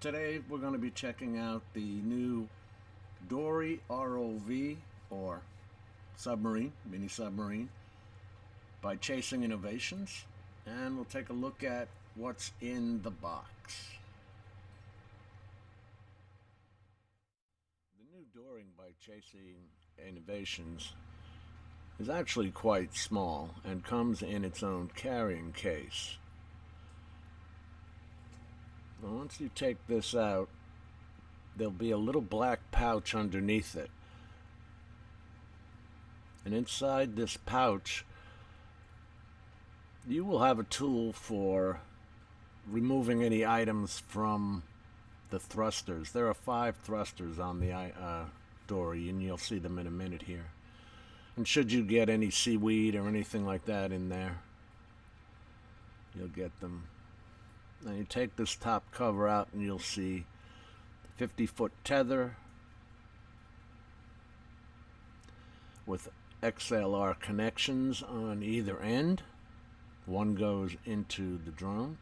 Today we're going to be checking out the new DORY ROV, or submarine, mini submarine, by Chasing Innovations, and we'll take a look at what's in the box. The new DORY by Chasing Innovations is actually quite small and comes in its own carrying case. Now, once you take this out, there'll be a little black pouch underneath it. And inside this pouch, you will have a tool for removing any items from the thrusters. There are 5 thrusters on the DORY, and you'll see them in a minute here. And should you get any seaweed or anything like that in there, you'll get them. Now you take this top cover out and you'll see 50-foot tether with XLR connections on either end. One goes into the drone.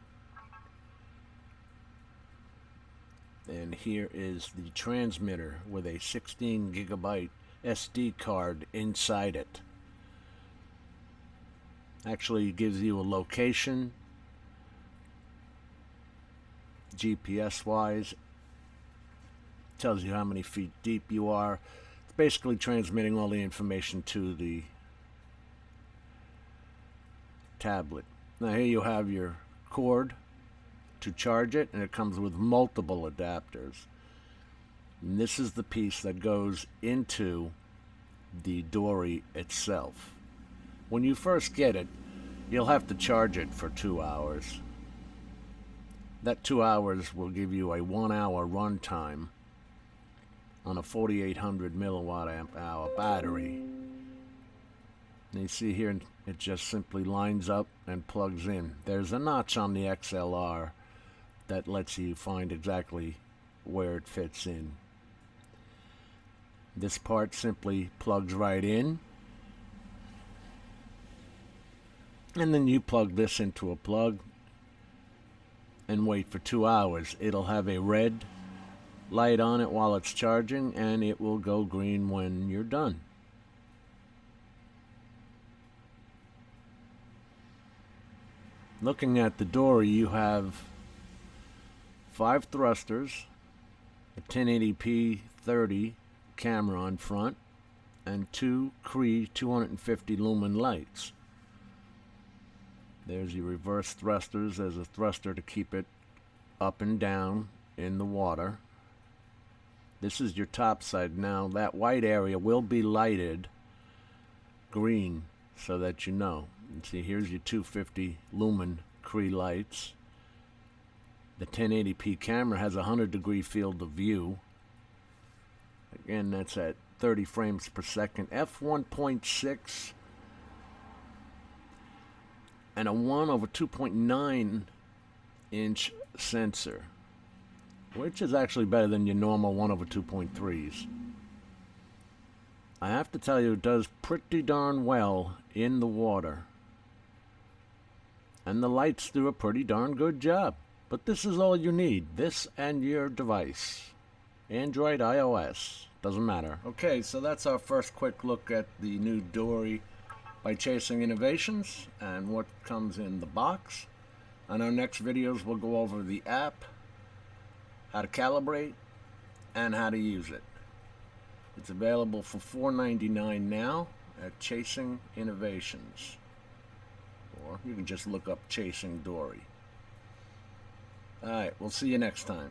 And here is the transmitter with a 16 gigabyte SD card inside it. Actually gives you a location, GPS wise, tells you how many feet deep you are. It's basically transmitting all the information to the tablet. Now here you have your cord to charge it, and it comes with multiple adapters. And this is the piece that goes into the DORY itself. When you first get it, you'll have to charge it for 2 hours. That 2 hours will give you a 1 hour runtime on a 4800 milliwatt amp hour battery. And you see here, it just simply lines up and plugs in. There's a notch on the XLR that lets you find exactly where it fits in. This part simply plugs right in, and then you plug this into a plug and wait for 2 hours. It'll have a red light on it while it's charging, and it will go green when you're done. Looking at the DORY, you have 5 thrusters, a 1080p 30 camera on front, and 2 Cree 250 Lumen Lights. There's your reverse thrusters. There's a thruster to keep it up and down in the water. This is your top side. Now that white area will be lighted green so that you know. And see, here's your 250 Lumen Cree lights. The 1080p camera has a 100-degree field of view. Again, that's at 30 frames per second. f1.6 and a 1/2.9 inch sensor, which is actually better than your normal 1/2.3s. I have to tell you, it does pretty darn well in the water, and the lights do a pretty darn good job. But this is all you need, this and your device. Android, iOS, doesn't matter. Okay, so that's our first quick look at the new DORY by Chasing Innovations and what comes in the box. On our next videos, we'll go over the app, how to calibrate, and how to use it. It's available for $4.99 now at Chasing Innovations, or you can just look up Chasing DORY. Alright, we'll see you next time.